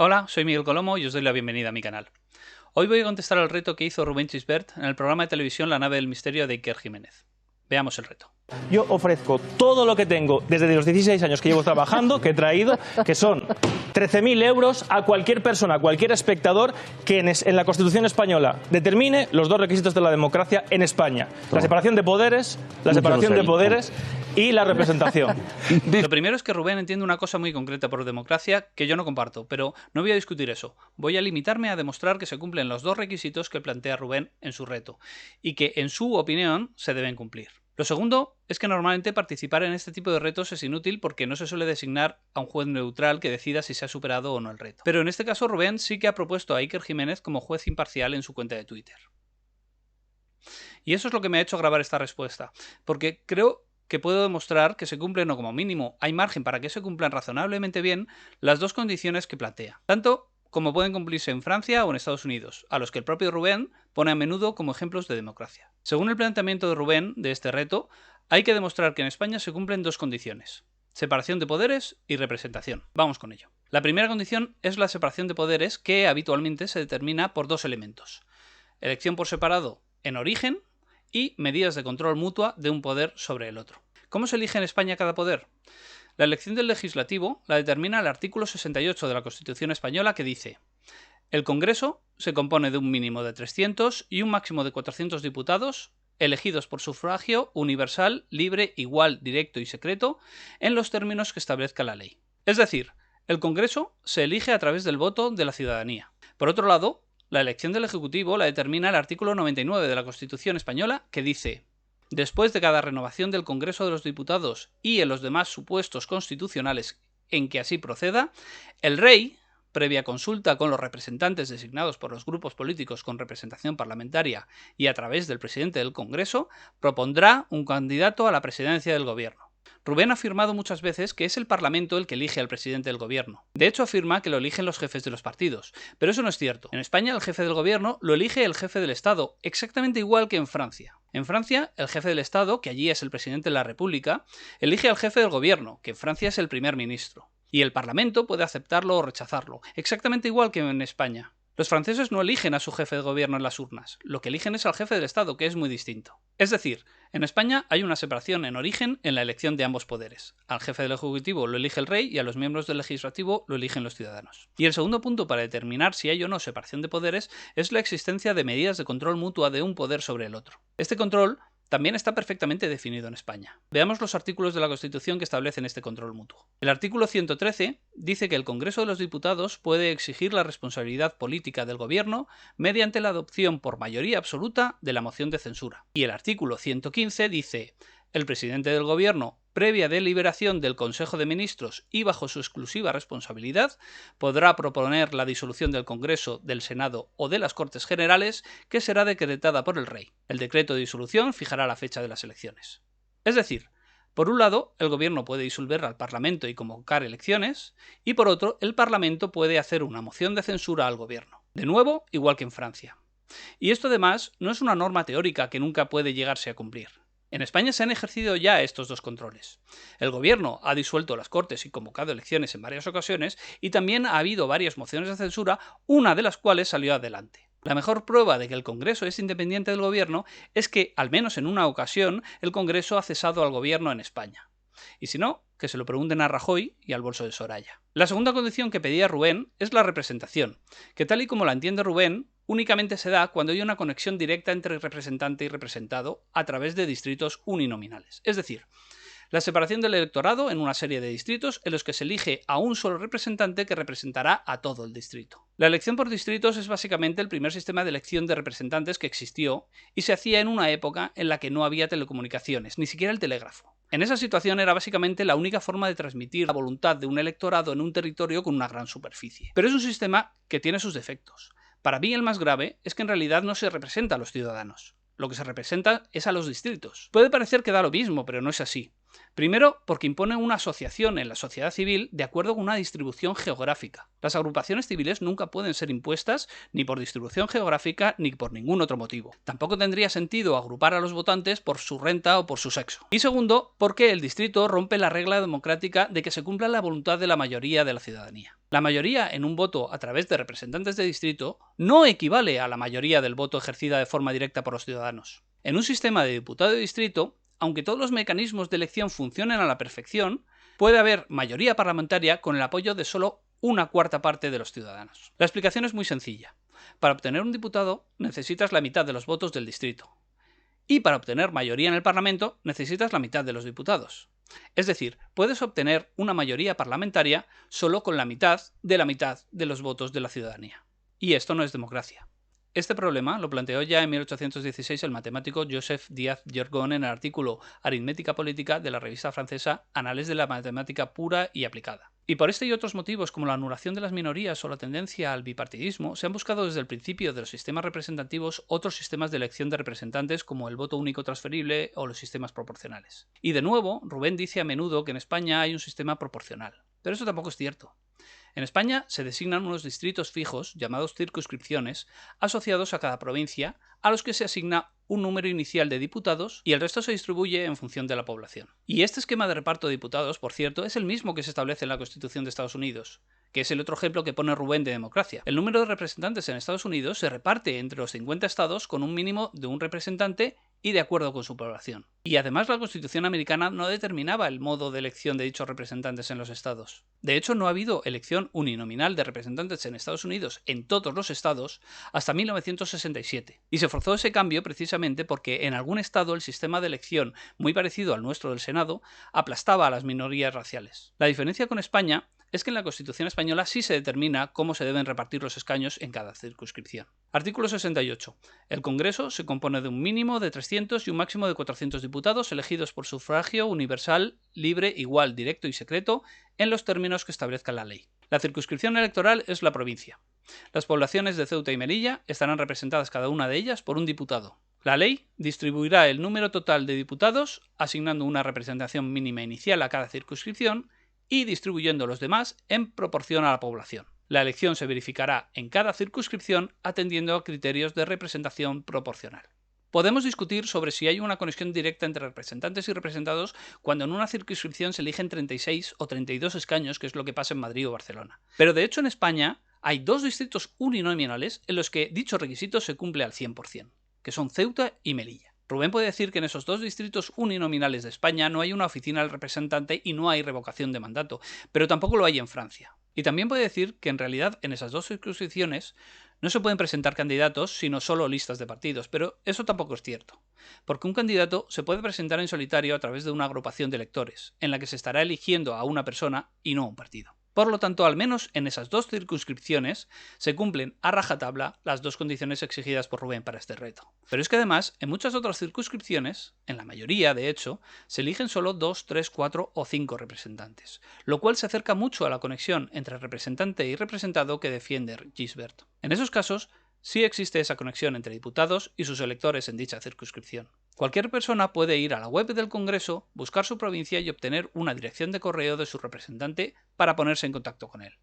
Hola, soy Miguel Colomo y os doy la bienvenida a mi canal. Hoy voy a contestar al reto que hizo Rubén Chisbert en el programa de televisión La nave del misterio de Iker Jiménez. Veamos el reto. Yo ofrezco todo lo que tengo desde los 16 años que llevo trabajando, que he traído, que son 13.000 euros a cualquier persona, a cualquier espectador que en la Constitución española determine los dos requisitos de la democracia en España. La separación de poderes, y la representación. Lo primero es que Rubén entiende una cosa muy concreta por democracia que yo no comparto, pero no voy a discutir eso. Voy a limitarme a demostrar que se cumplen los dos requisitos que plantea Rubén en su reto, y que, en su opinión, se deben cumplir. Lo segundo es que normalmente participar en este tipo de retos es inútil porque no se suele designar a un juez neutral que decida si se ha superado o no el reto. Pero en este caso Rubén sí que ha propuesto a Iker Jiménez como juez imparcial en su cuenta de Twitter. Y eso es lo que me ha hecho grabar esta respuesta, porque creo que puedo demostrar que se cumplen o como mínimo hay margen para que se cumplan razonablemente bien las dos condiciones que plantea. Tanto como pueden cumplirse en Francia o en Estados Unidos, a los que el propio Rubén pone a menudo como ejemplos de democracia. Según el planteamiento de Rubén de este reto, hay que demostrar que en España se cumplen dos condiciones: separación de poderes y representación. Vamos con ello. La primera condición es la separación de poderes, que habitualmente se determina por dos elementos: elección por separado en origen y medidas de control mutua de un poder sobre el otro. ¿Cómo se elige en España cada poder? La elección del legislativo la determina el artículo 68 de la Constitución española, que dice: el Congreso se compone de un mínimo de 300 y un máximo de 400 diputados, elegidos por sufragio universal, libre, igual, directo y secreto, en los términos que establezca la ley. Es decir, el Congreso se elige a través del voto de la ciudadanía. Por otro lado, la elección del Ejecutivo la determina el artículo 99 de la Constitución española, que dice: después de cada renovación del Congreso de los Diputados y en los demás supuestos constitucionales en que así proceda, el Rey, previa consulta con los representantes designados por los grupos políticos con representación parlamentaria y a través del presidente del Congreso, propondrá un candidato a la presidencia del Gobierno. Rubén ha afirmado muchas veces que es el Parlamento el que elige al presidente del Gobierno. De hecho, afirma que lo eligen los jefes de los partidos. Pero eso no es cierto. En España, el jefe del Gobierno lo elige el jefe del Estado, exactamente igual que en Francia. En Francia, el jefe del Estado, que allí es el presidente de la República, elige al jefe del Gobierno, que en Francia es el primer ministro. Y el Parlamento puede aceptarlo o rechazarlo, exactamente igual que en España. Los franceses no eligen a su jefe de gobierno en las urnas, lo que eligen es al jefe del Estado, que es muy distinto. Es decir, en España hay una separación en origen en la elección de ambos poderes. Al jefe del Ejecutivo lo elige el Rey y a los miembros del Legislativo lo eligen los ciudadanos. Y el segundo punto para determinar si hay o no separación de poderes es la existencia de medidas de control mutua de un poder sobre el otro. Este control también está perfectamente definido en España. Veamos los artículos de la Constitución que establecen este control mutuo. El artículo 113 dice que el Congreso de los Diputados puede exigir la responsabilidad política del Gobierno mediante la adopción por mayoría absoluta de la moción de censura. Y el artículo 115 dice: el presidente del Gobierno, previa deliberación del Consejo de Ministros y bajo su exclusiva responsabilidad, podrá proponer la disolución del Congreso, del Senado o de las Cortes Generales, que será decretada por el Rey. El decreto de disolución fijará la fecha de las elecciones. Es decir, por un lado, el Gobierno puede disolver al Parlamento y convocar elecciones, y por otro, el Parlamento puede hacer una moción de censura al Gobierno. De nuevo, igual que en Francia. Y esto además no es una norma teórica que nunca puede llegarse a cumplir. En España se han ejercido ya estos dos controles. El Gobierno ha disuelto las Cortes y convocado elecciones en varias ocasiones, y también ha habido varias mociones de censura, una de las cuales salió adelante. La mejor prueba de que el Congreso es independiente del Gobierno es que, al menos en una ocasión, el Congreso ha cesado al Gobierno en España. Y si no, que se lo pregunten a Rajoy y al bolso de Soraya. La segunda condición que pedía Rubén es la representación, que tal y como la entiende Rubén, únicamente se da cuando hay una conexión directa entre representante y representado a través de distritos uninominales. Es decir, la separación del electorado en una serie de distritos en los que se elige a un solo representante que representará a todo el distrito. La elección por distritos es básicamente el primer sistema de elección de representantes que existió y se hacía en una época en la que no había telecomunicaciones, ni siquiera el telégrafo. En esa situación era básicamente la única forma de transmitir la voluntad de un electorado en un territorio con una gran superficie. Pero es un sistema que tiene sus defectos. Para mí el más grave es que en realidad no se representa a los ciudadanos. Lo que se representa es a los distritos. Puede parecer que da lo mismo, pero no es así. Primero, porque impone una asociación en la sociedad civil de acuerdo con una distribución geográfica. Las agrupaciones civiles nunca pueden ser impuestas ni por distribución geográfica ni por ningún otro motivo. Tampoco tendría sentido agrupar a los votantes por su renta o por su sexo. Y segundo, porque el distrito rompe la regla democrática de que se cumpla la voluntad de la mayoría de la ciudadanía. La mayoría en un voto a través de representantes de distrito no equivale a la mayoría del voto ejercida de forma directa por los ciudadanos. En un sistema de diputado de distrito, aunque todos los mecanismos de elección funcionen a la perfección, puede haber mayoría parlamentaria con el apoyo de solo una cuarta parte de los ciudadanos. La explicación es muy sencilla. Para obtener un diputado necesitas la mitad de los votos del distrito. Y para obtener mayoría en el Parlamento necesitas la mitad de los diputados. Es decir, puedes obtener una mayoría parlamentaria solo con la mitad de los votos de la ciudadanía. Y esto no es democracia. Este problema lo planteó ya en 1816 el matemático Joseph Díaz Gergonne en el artículo Aritmética política de la revista francesa Anales de la matemática pura y aplicada. Y por este y otros motivos, como la anulación de las minorías o la tendencia al bipartidismo, se han buscado desde el principio de los sistemas representativos otros sistemas de elección de representantes como el voto único transferible o los sistemas proporcionales. Y de nuevo, Rubén dice a menudo que en España hay un sistema proporcional. Pero eso tampoco es cierto. En España se designan unos distritos fijos, llamados circunscripciones, asociados a cada provincia, a los que se asigna un número inicial de diputados y el resto se distribuye en función de la población. Y este esquema de reparto de diputados, por cierto, es el mismo que se establece en la Constitución de Estados Unidos, que es el otro ejemplo que pone Rubén de democracia. El número de representantes en Estados Unidos se reparte entre los 50 estados con un mínimo de un representante y de acuerdo con su población. Y además la Constitución americana no determinaba el modo de elección de dichos representantes en los estados. De hecho, no ha habido elección uninominal de representantes en Estados Unidos en todos los estados hasta 1967. Y se forzó ese cambio precisamente porque en algún estado el sistema de elección, muy parecido al nuestro del Senado, aplastaba a las minorías raciales. La diferencia con España es que en la Constitución española sí se determina cómo se deben repartir los escaños en cada circunscripción. Artículo 68. El Congreso se compone de un mínimo de 300 y un máximo de 400 diputados elegidos por sufragio universal, libre, igual, directo y secreto en los términos que establezca la ley. La circunscripción electoral es la provincia. Las poblaciones de Ceuta y Melilla estarán representadas cada una de ellas por un diputado. La ley distribuirá el número total de diputados, asignando una representación mínima inicial a cada circunscripción y distribuyendo los demás en proporción a la población. La elección se verificará en cada circunscripción atendiendo a criterios de representación proporcional. Podemos discutir sobre si hay una conexión directa entre representantes y representados cuando en una circunscripción se eligen 36 o 32 escaños, que es lo que pasa en Madrid o Barcelona. Pero de hecho en España hay dos distritos uninominales en los que dicho requisito se cumple al 100%, que son Ceuta y Melilla. Rubén puede decir que en esos dos distritos uninominales de España no hay una oficina del representante y no hay revocación de mandato, pero tampoco lo hay en Francia. Y también puede decir que en realidad en esas dos circunscripciones no se pueden presentar candidatos sino solo listas de partidos, pero eso tampoco es cierto, porque un candidato se puede presentar en solitario a través de una agrupación de electores, en la que se estará eligiendo a una persona y no a un partido. Por lo tanto, al menos en esas dos circunscripciones se cumplen a rajatabla las dos condiciones exigidas por Rubén para este reto. Pero es que además, en muchas otras circunscripciones, en la mayoría de hecho, se eligen solo 2, 3, 4 o 5 representantes, lo cual se acerca mucho a la conexión entre representante y representado que defiende Gisbert. En esos casos, sí existe esa conexión entre diputados y sus electores en dicha circunscripción. Cualquier persona puede ir a la web del Congreso, buscar su provincia y obtener una dirección de correo de su representante para ponerse en contacto con él.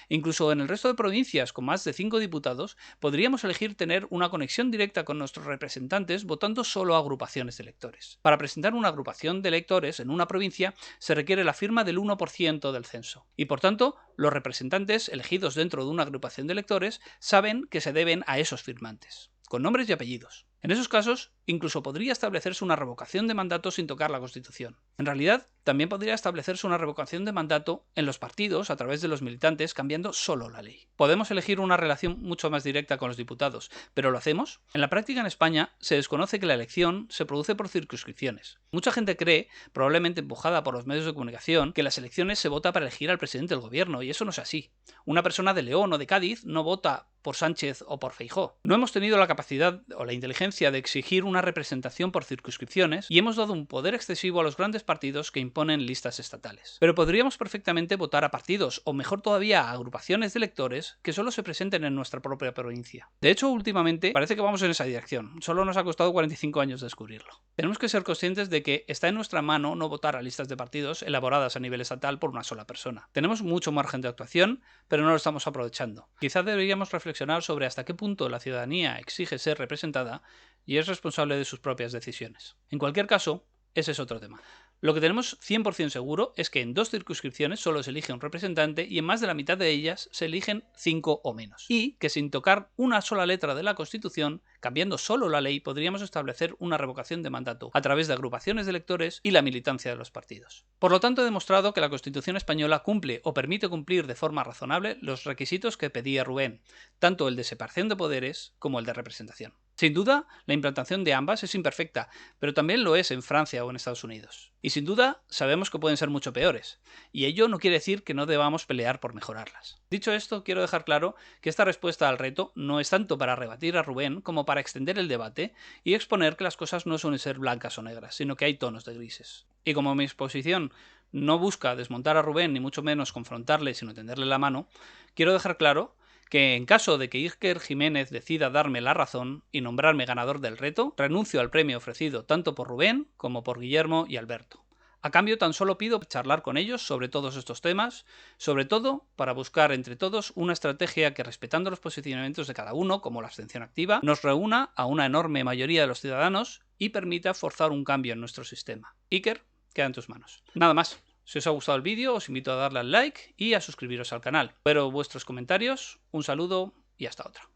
Incluso en el resto de provincias con más de 5 diputados, podríamos elegir tener una conexión directa con nuestros representantes votando solo a agrupaciones de electores. Para presentar una agrupación de electores en una provincia se requiere la firma del 1% del censo. Y por tanto, los representantes elegidos dentro de una agrupación de electores saben que se deben a esos firmantes, con nombres y apellidos. En esos casos, incluso podría establecerse una revocación de mandato sin tocar la Constitución. En realidad, también podría establecerse una revocación de mandato en los partidos a través de los militantes cambiando solo la ley. Podemos elegir una relación mucho más directa con los diputados, ¿pero lo hacemos? En la práctica en España se desconoce que la elección se produce por circunscripciones. Mucha gente cree, probablemente empujada por los medios de comunicación, que las elecciones se vota para elegir al presidente del gobierno, y eso no es así. Una persona de León o de Cádiz no vota por Sánchez o por Feijóo. No hemos tenido la capacidad o la inteligencia de exigir una representación por circunscripciones y hemos dado un poder excesivo a los grandes partidos que imponen listas estatales. Pero podríamos perfectamente votar a partidos, o mejor todavía a agrupaciones de electores que solo se presenten en nuestra propia provincia. De hecho, últimamente parece que vamos en esa dirección, solo nos ha costado 45 años descubrirlo. Tenemos que ser conscientes de que está en nuestra mano no votar a listas de partidos elaboradas a nivel estatal por una sola persona. Tenemos mucho margen de actuación, pero no lo estamos aprovechando. Quizá deberíamos reflexionar sobre hasta qué punto la ciudadanía exige ser representada y es responsable de sus propias decisiones. En cualquier caso, ese es otro tema. Lo que tenemos 100% seguro es que en 2 circunscripciones solo se elige un representante y en más de la mitad de ellas se eligen 5 o menos. Y que sin tocar una sola letra de la Constitución, cambiando solo la ley, podríamos establecer una revocación de mandato a través de agrupaciones de electores y la militancia de los partidos. Por lo tanto, he demostrado que la Constitución española cumple o permite cumplir de forma razonable los requisitos que pedía Rubén, tanto el de separación de poderes como el de representación. Sin duda, la implantación de ambas es imperfecta, pero también lo es en Francia o en Estados Unidos. Y sin duda, sabemos que pueden ser mucho peores, y ello no quiere decir que no debamos pelear por mejorarlas. Dicho esto, quiero dejar claro que esta respuesta al reto no es tanto para rebatir a Rubén como para extender el debate y exponer que las cosas no suelen ser blancas o negras, sino que hay tonos de grises. Y como mi exposición no busca desmontar a Rubén ni mucho menos confrontarle sino tenderle la mano, quiero dejar claro que en caso de que Iker Jiménez decida darme la razón y nombrarme ganador del reto, renuncio al premio ofrecido tanto por Rubén como por Guillermo y Alberto. A cambio, tan solo pido charlar con ellos sobre todos estos temas, sobre todo para buscar entre todos una estrategia que, respetando los posicionamientos de cada uno, como la abstención activa, nos reúna a una enorme mayoría de los ciudadanos y permita forzar un cambio en nuestro sistema. Iker, queda en tus manos. Nada más. Si os ha gustado el vídeo, os invito a darle al like y a suscribiros al canal. Espero vuestros comentarios, un saludo y hasta otra.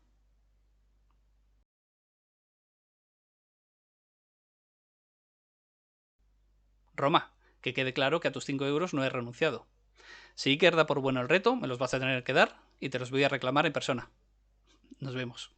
Roma, que quede claro que a tus 5 euros no he renunciado. Si Iker da por bueno el reto, me los vas a tener que dar y te los voy a reclamar en persona. Nos vemos.